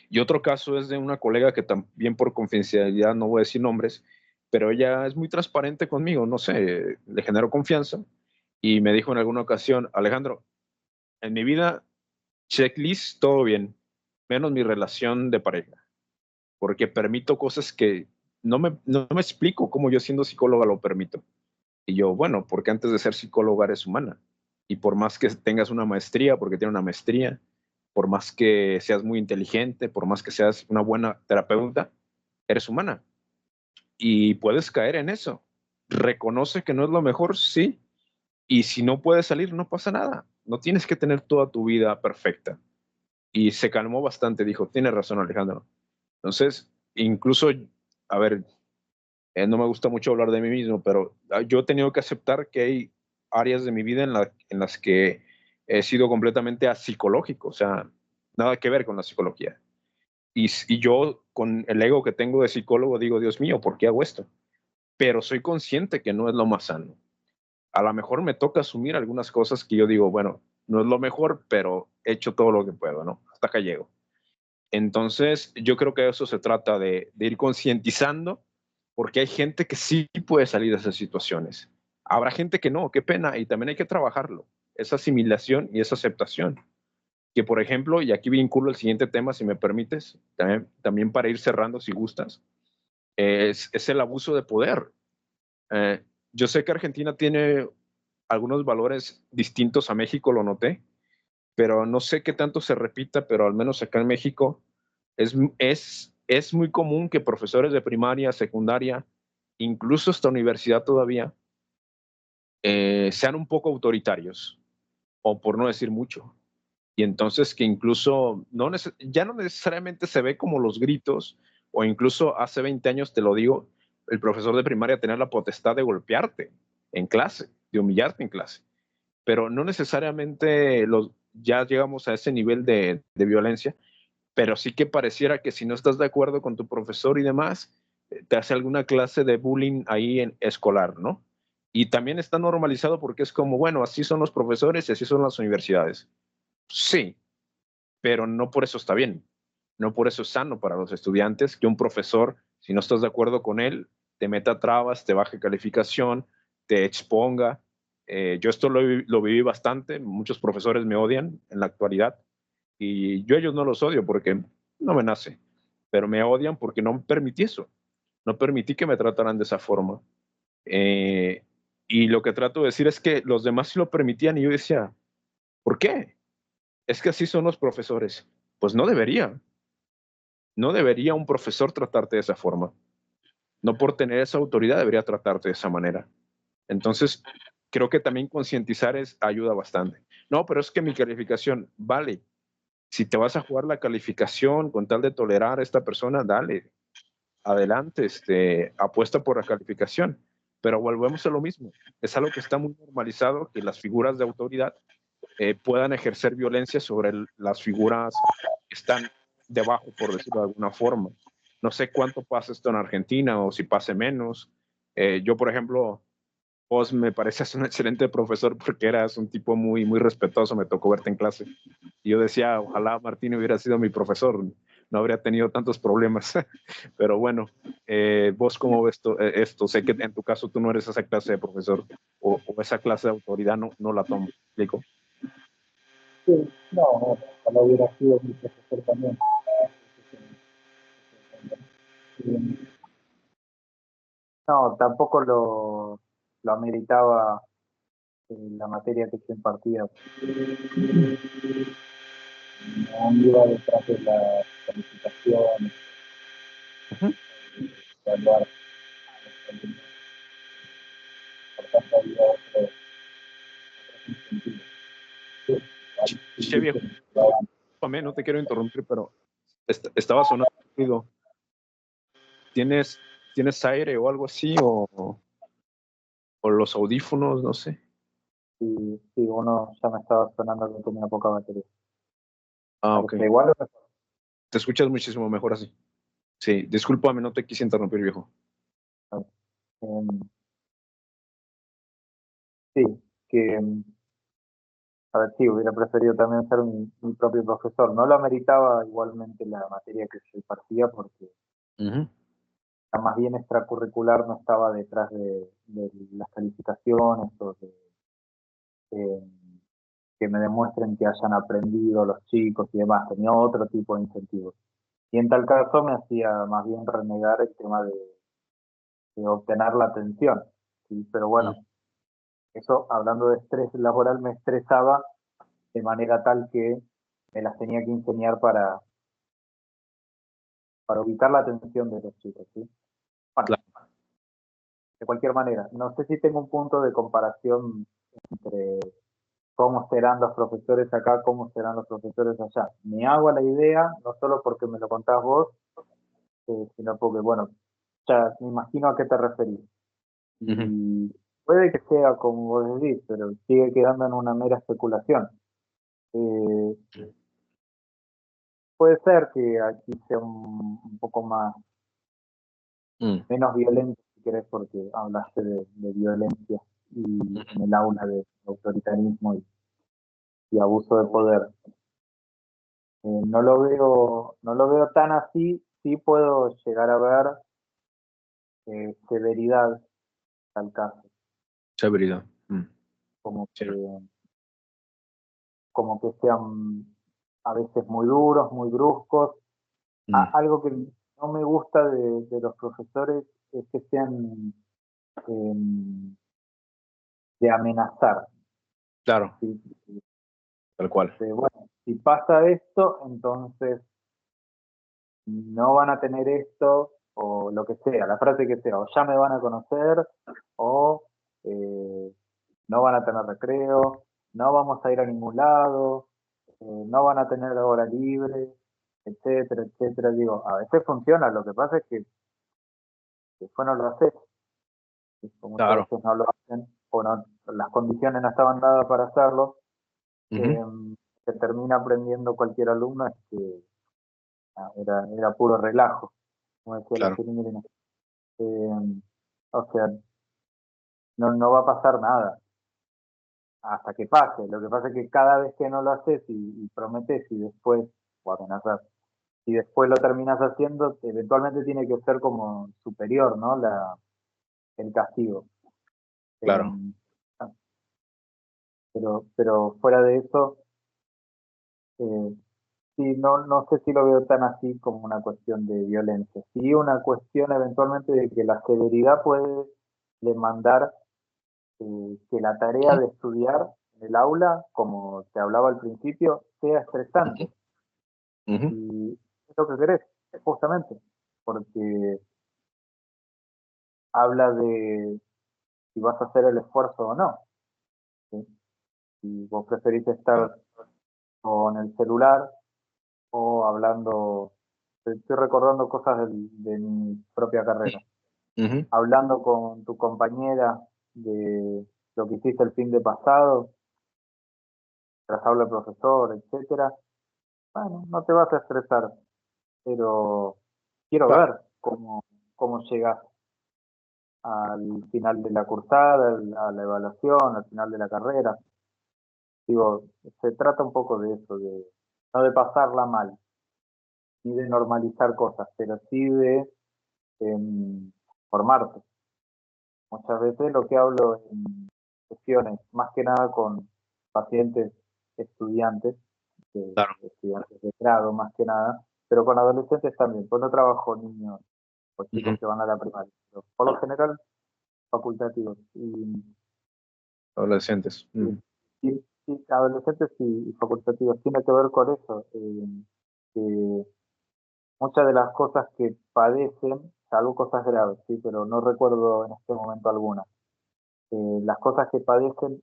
Y otro caso es de una colega que también por confidencialidad no voy a decir nombres, pero ella es muy transparente conmigo, no sé, le generó confianza y me dijo en alguna ocasión, Alejandro, en mi vida, checklist, todo bien, menos mi relación de pareja, porque permito cosas que no me explico cómo yo siendo psicóloga lo permito. Y yo, bueno, porque antes de ser psicóloga eres humana. Y por más que tengas una maestría, porque tiene una maestría, por más que seas muy inteligente, por más que seas una buena terapeuta, eres humana. Y puedes caer en eso. Reconoce que no es lo mejor, sí. Y si no puedes salir, no pasa nada. No tienes que tener toda tu vida perfecta. Y se calmó bastante, dijo, tienes razón, Alejandro. Entonces, incluso, a ver, no me gusta mucho hablar de mí mismo, pero yo he tenido que aceptar que hay áreas de mi vida en las que he sido completamente apsicológico, o sea, nada que ver con la psicología. Y yo, con el ego que tengo de psicólogo, digo, Dios mío, ¿por qué hago esto? Pero soy consciente que no es lo más sano. A lo mejor me toca asumir algunas cosas que yo digo, bueno, no es lo mejor, pero he hecho todo lo que puedo, ¿no? Hasta acá llego. Entonces, yo creo que eso se trata de ir concientizando, porque hay gente que sí puede salir de esas situaciones. Habrá gente que no, qué pena, y también hay que trabajarlo, esa asimilación y esa aceptación. Que, por ejemplo, y aquí vinculo el siguiente tema, si me permites, también para ir cerrando, si gustas, es el abuso de poder. Eh, yo sé que Argentina tiene algunos valores distintos a México, lo noté, pero no sé qué tanto se repita, pero al menos acá en México es muy común que profesores de primaria, secundaria, incluso hasta universidad todavía, sean un poco autoritarios, o por no decir mucho. Y entonces que incluso ya no necesariamente se ve como los gritos, o incluso hace 20 años, te lo digo, el profesor de primaria tenía la potestad de golpearte en clase, de humillarte en clase, pero no necesariamente ya llegamos a ese nivel de violencia, pero sí que pareciera que si no estás de acuerdo con tu profesor y demás, te hace alguna clase de bullying ahí en escolar, ¿no? Y también está normalizado porque es como, bueno, así son los profesores y así son las universidades. Sí, pero no por eso está bien. No por eso es sano para los estudiantes que un profesor, si no estás de acuerdo con él, te meta trabas, te baje calificación, te exponga. Yo esto lo viví bastante, muchos profesores me odian en la actualidad y yo a ellos no los odio porque no me nace, pero me odian porque no permití eso, no permití que me trataran de esa forma. Eh, y lo que trato de decir es que los demás sí lo permitían y yo decía, ¿por qué? Es que así son los profesores. Pues no debería un profesor tratarte de esa forma. No por tener esa autoridad debería tratarte de esa manera. Entonces, creo que también concientizar ayuda bastante. No, pero es que mi calificación, vale, si te vas a jugar la calificación con tal de tolerar a esta persona, dale, adelante, apuesta por la calificación. Pero volvemos a lo mismo. Es algo que está muy normalizado, que las figuras de autoridad puedan ejercer violencia sobre las figuras que están debajo, por decirlo de alguna forma. No sé cuánto pasa esto en Argentina o si pase menos. Yo, por ejemplo, vos me pareces un excelente profesor porque eras un tipo muy, muy respetuoso, me tocó verte en clase. Y yo decía, ojalá Martín hubiera sido mi profesor, no habría tenido tantos problemas. Pero bueno, vos cómo ves esto? Sé que en tu caso tú no eres esa clase de profesor o esa clase de autoridad no la tomo. ¿Explico? Sí, no, ojalá hubiera sido mi profesor también. No, tampoco lo ameritaba la materia que se impartía. No iba detrás de la calificación, Ujú. evaluar a los alumnos. Por tanto, había otros incentivos. Che, viejo, no te quiero interrumpir, pero estaba sonando ruido. ¿Tienes, ¿Tienes aire o algo así? O los audífonos, no sé. Y sí, uno ya me estaba sonando que tenía poca batería. Ah, ok. Porque igual Te escuchas muchísimo mejor así. Sí, discúlpame, no te quise interrumpir, viejo. eh, sí, que a ver, sí, hubiera preferido también ser mi propio profesor. No lo ameritaba igualmente la materia que se impartía porque Ujú. más bien extracurricular no estaba detrás de las calificaciones o eh, que me demuestren que hayan aprendido los chicos y demás. Tenía otro tipo de incentivos. Y en tal caso me hacía más bien renegar el tema de obtener la atención. ¿Sí? Pero Mm. bueno, eso hablando de estrés laboral me estresaba de manera tal que me las tenía que ingeniar para ubicar la atención de los chicos, ¿sí? Bueno, Claro. de cualquier manera, no sé si tengo un punto de comparación entre cómo serán los profesores acá, cómo serán los profesores allá. Me hago la idea, no solo porque me lo contás vos, sino porque, bueno, ya me imagino a qué te referís. Ujú. Y puede que sea como vos decís, pero sigue quedando en una mera especulación. Puede ser que aquí sea un poco más, menos violento, si querés, porque hablaste de violencia y en el aula de autoritarismo y abuso de poder. No lo veo tan así, sí puedo llegar a ver severidad al caso, Severidad. como que, Cierto. como que sean a veces muy duros, muy bruscos. Algo que no me gusta de los profesores es que sean de amenazar. Claro, ¿Sí? tal cual. Bueno, si pasa esto, entonces no van a tener esto, o lo que sea, la frase que sea, o ya me van a conocer, o eh, no van a tener recreo, no vamos a ir a ningún lado, no van a tener hora libre, etcétera, etcétera. Digo, a veces funciona, lo que pasa es que después no lo haces, y muchas Claro. veces no lo hacen, o no, las condiciones no estaban dadas para hacerlo, Ujú. eh, se termina aprendiendo cualquier alumno, es que era puro relajo, como decía la Claro. chirimirina. Eh, o sea, no va a pasar nada hasta que pase. Lo que pasa es que cada vez que no lo haces y prometes y después, o amenazas, y después lo terminas haciendo, eventualmente tiene que ser como superior, ¿no? El castigo. Eh, Claro. pero fuera de eso, eh, sí, no sé si lo veo tan así como una cuestión de violencia. Sí, una cuestión eventualmente de que la severidad puede demandar que la tarea Ujú. de estudiar en el aula, como te hablaba al principio, sea Ujú. estresante. Ujú. Y es lo que querés, justamente, porque habla de si vas a hacer el esfuerzo o no. ¿Sí? Si vos preferís Claro. estar con el celular o hablando, estoy recordando cosas de mi propia carrera, Ujú. hablando con tu compañera de lo que hiciste el fin de pasado, tras habla el profesor, etcétera. Bueno, no te vas a estresar, pero quiero Claro. ver cómo llegas al final de la cursada, a la evaluación, al final de la carrera. Digo, se trata un poco de eso, no de pasarla mal, ni de normalizar cosas, pero sí de formarte. Muchas veces lo que hablo en sesiones, más que nada con pacientes estudiantes, Claro. estudiantes de grado más que nada, pero con adolescentes también, pues no trabajo niños o chicos Ujú. que van a la primaria, pero por lo general facultativos. Adolescentes. Y, y adolescentes y facultativos tiene que ver con eso, que muchas de las cosas que padecen, salvo cosas graves, sí, pero no recuerdo en este momento alguna, las cosas que padecen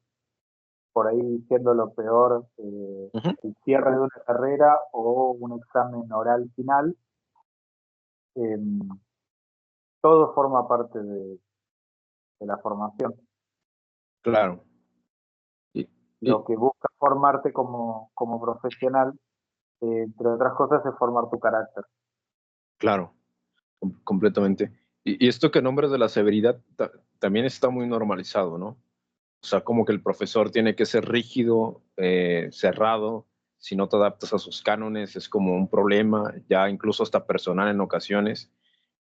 por ahí siendo lo peor, Ujú. el cierre de una carrera o un examen oral final, eh, todo forma parte de la formación. Claro. Y, Lo y- que busca formarte como profesional, entre otras cosas, es formar tu carácter. claro, completamente. Y esto que nombres de la severidad también está muy normalizado, ¿no? O sea, como que el profesor tiene que ser rígido, cerrado, si no te adaptas a sus cánones es como un problema, ya incluso hasta personal en ocasiones.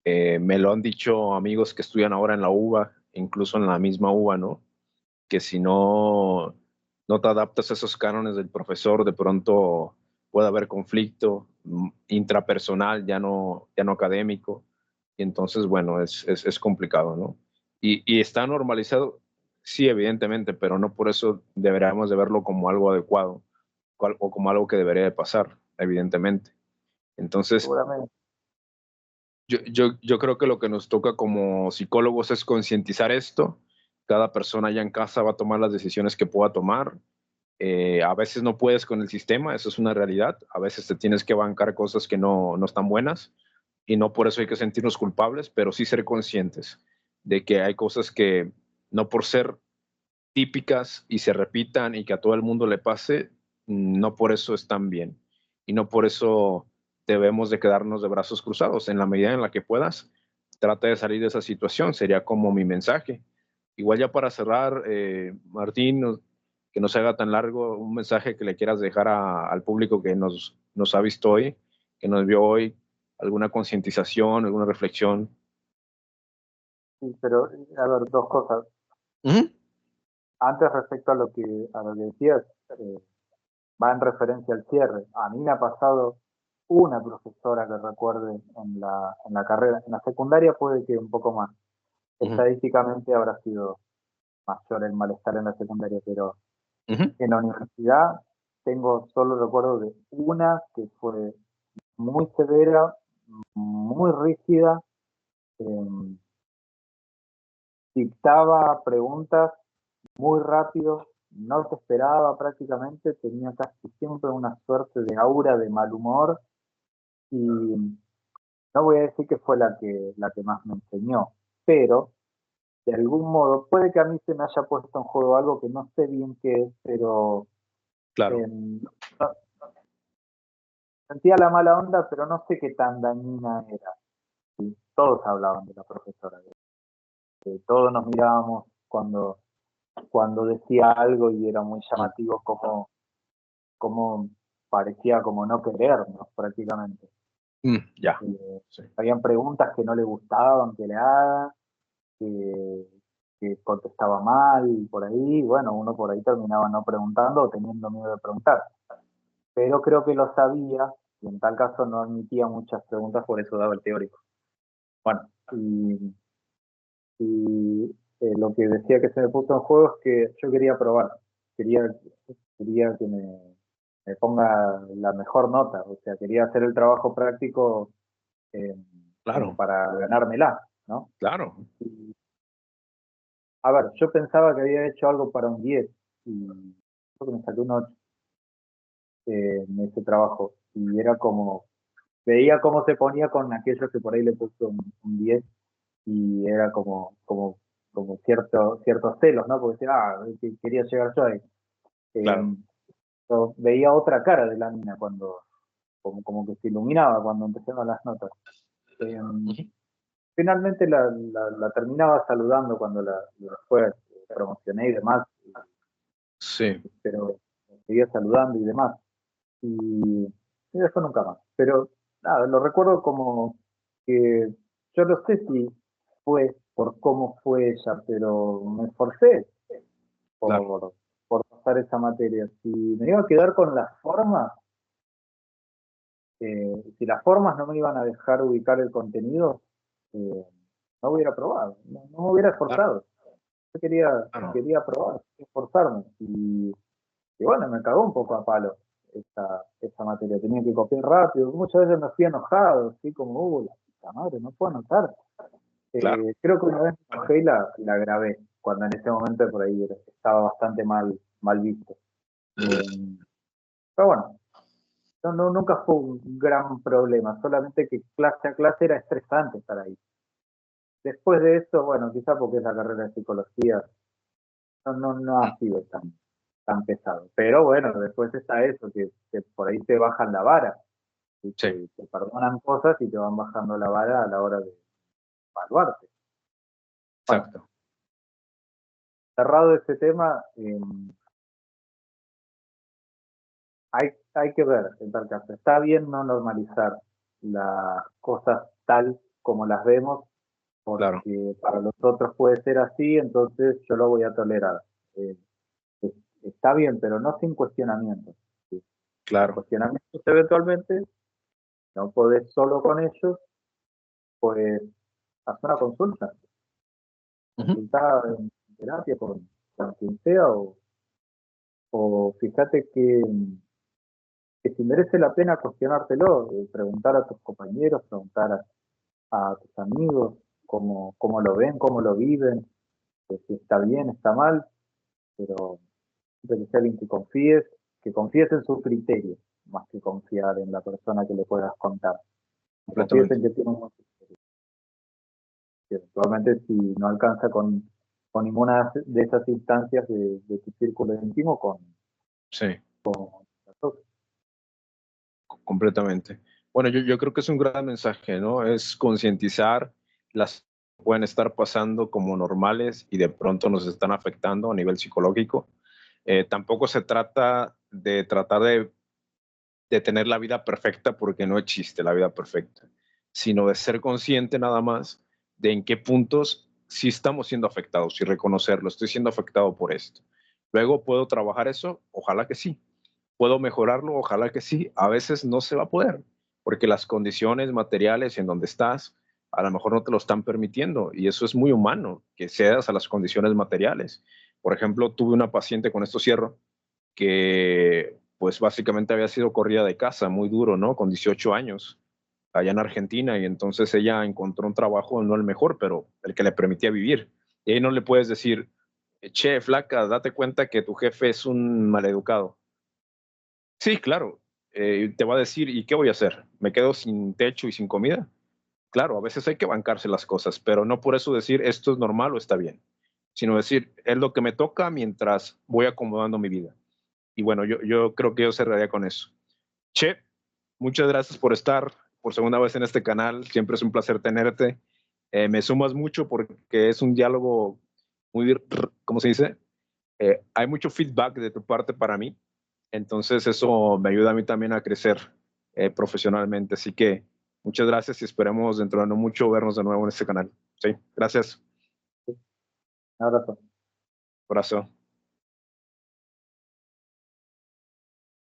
Me lo han dicho amigos que estudian ahora en la UBA, incluso en la misma UBA, ¿no? Que si no te adaptas a esos cánones del profesor, de pronto puede haber conflicto intrapersonal, ya no académico, y entonces, bueno, es complicado, ¿no? Y está normalizado, sí, evidentemente, pero no por eso deberíamos de verlo como algo adecuado o como algo que debería de pasar, evidentemente. Entonces, Seguramente. yo creo que lo que nos toca como psicólogos es concientizar esto. Cada persona ya en casa va a tomar las decisiones que pueda tomar. A veces no puedes con el sistema, eso es una realidad. A veces te tienes que bancar cosas que no están buenas y no por eso hay que sentirnos culpables, pero sí ser conscientes de que hay cosas que no por ser típicas y se repitan y que a todo el mundo le pase, no por eso están bien. Y no por eso debemos de quedarnos de brazos cruzados. En la medida en la que puedas, trata de salir de esa situación. Sería como mi mensaje. Igual ya para cerrar, Martín, que no se haga tan largo, un mensaje que le quieras dejar al público que nos ha visto hoy, que nos vio hoy, alguna concientización, alguna reflexión. Sí, pero, a ver, dos cosas. Antes, respecto a lo que decías, va en referencia al cierre. A mí me ha pasado una profesora que recuerde en la carrera. En la secundaria puede que un poco más. Estadísticamente habrá sido mayor el malestar en la secundaria, pero en la universidad tengo solo recuerdo de una que fue muy severa, muy rígida, eh, dictaba preguntas muy rápido, no te esperaba prácticamente, tenía casi siempre una suerte de aura de mal humor y no voy a decir que fue la que más me enseñó, pero de algún modo puede que a mí se me haya puesto en juego algo que no sé bien qué es, pero Claro. sentía la mala onda, pero no sé qué tan dañina era. Y todos hablaban de la profesora, todos nos mirábamos cuando decía algo y era muy llamativo como parecía como no querernos prácticamente. Ya. Sí. Habían preguntas que no le gustaban que le haga, que contestaba mal y por ahí, bueno, uno por ahí terminaba no preguntando o teniendo miedo de preguntar. Pero creo que lo sabía y en tal caso no admitía muchas preguntas, por eso daba el teórico. Bueno, lo que decía que se me puso en juego es que yo quería probar, quería, quería que me ponga la mejor nota, o sea, quería hacer el trabajo práctico como Claro, para ganármela, ¿no? claro. Y, a ver, yo pensaba que había hecho algo para un 10 y creo que me saqué un 8 en ese trabajo y era como, veía cómo se ponía con aquellos que por ahí le puso un 10 y era como ciertos celos, ¿no? Porque decía, quería llegar yo ahí. Claro. Yo veía otra cara de la mina como que se iluminaba cuando empezaban las notas. Eh, Finalmente la terminaba saludando cuando después promocioné y demás, Sí. pero seguía saludando y demás. Y después nunca más. Pero nada, lo recuerdo como que yo no sé si fue por cómo fue ella, pero me esforcé Claro. por pasar esa materia. Si me iba a quedar con las formas, si las formas no me iban a dejar ubicar el contenido, no hubiera probado, no me hubiera Claro. esforzado. Yo Claro. quería probar, esforzarme. Y bueno, me cagó un poco a palo esa materia. Tenía que copiar rápido. Muchas veces me fui enojado, así como, la puta madre, no puedo anotar. Claro. Creo que una vez me enojé y la grabé, cuando en ese momento por ahí estaba bastante mal visto. Pero bueno, nunca fue un gran problema, solamente que clase a clase era estresante estar ahí. Después de eso, bueno, quizá porque es la carrera de psicología, no ha sido tan pesado. Pero bueno, después está eso, que por ahí te bajan la vara, y Sí. te perdonan cosas y te van bajando la vara a la hora de evaluarte. Bueno, Exacto. cerrado ese tema, hay que ver en tal caso. Está bien no normalizar las cosas tal como las vemos, Claro. porque para los otros puede ser así, entonces yo lo voy a tolerar. Eh, Está bien, pero no sin cuestionamiento. ¿Sí? Los Claro. cuestionamientos eventualmente, no podés solo con ellos, pues haz una consulta. Consulta en terapia con quien sea o fíjate que si merece la pena cuestionártelo, preguntar a tus compañeros, preguntar a tus amigos cómo lo ven, cómo lo viven, si está bien, está mal, pero siempre que sea alguien que confíes en su criterio, más que confiar en la persona que le puedas contar. Confíes Completamente. en que tiene un buen criterio. Y eventualmente si no alcanza con ninguna de esas instancias de tu círculo íntimo Sí, las otras. completamente. Bueno, yo creo que es un gran mensaje, ¿no? Es concientizar las que pueden estar pasando como normales y de pronto nos están afectando a nivel psicológico. Tampoco se trata de tratar de tener la vida perfecta porque no existe la vida perfecta, sino de ser consciente nada más de en qué puntos sí estamos siendo afectados y reconocerlo, estoy siendo afectado por esto. Luego puedo trabajar eso, ojalá que sí. Puedo mejorarlo, ojalá que sí. A veces no se va a poder, porque las condiciones materiales en donde estás a lo mejor no te lo están permitiendo y eso es muy humano, que cedas a las condiciones materiales. Por ejemplo, tuve una paciente, con esto cierro, que pues básicamente había sido corrida de casa, muy duro, ¿no? Con 18 años, allá en Argentina, y entonces ella encontró un trabajo, no el mejor, pero el que le permitía vivir. Y ahí no le puedes decir, che, flaca, date cuenta que tu jefe es un maleducado. Sí, claro, te va a decir, ¿y qué voy a hacer? ¿Me quedo sin techo y sin comida? Claro, a veces hay que bancarse las cosas, pero no por eso decir esto es normal o está bien, sino decir, es lo que me toca mientras voy acomodando mi vida. Y bueno, yo creo que yo cerraría con eso. Che, muchas gracias por estar por segunda vez en este canal. Siempre es un placer tenerte. Me sumas mucho porque es un diálogo muy, ¿cómo se dice? Hay mucho feedback de tu parte para mí. Entonces eso me ayuda a mí también a crecer profesionalmente. Así que muchas gracias y esperemos dentro de no mucho vernos de nuevo en este canal. Sí, gracias. Un abrazo. Abrazo.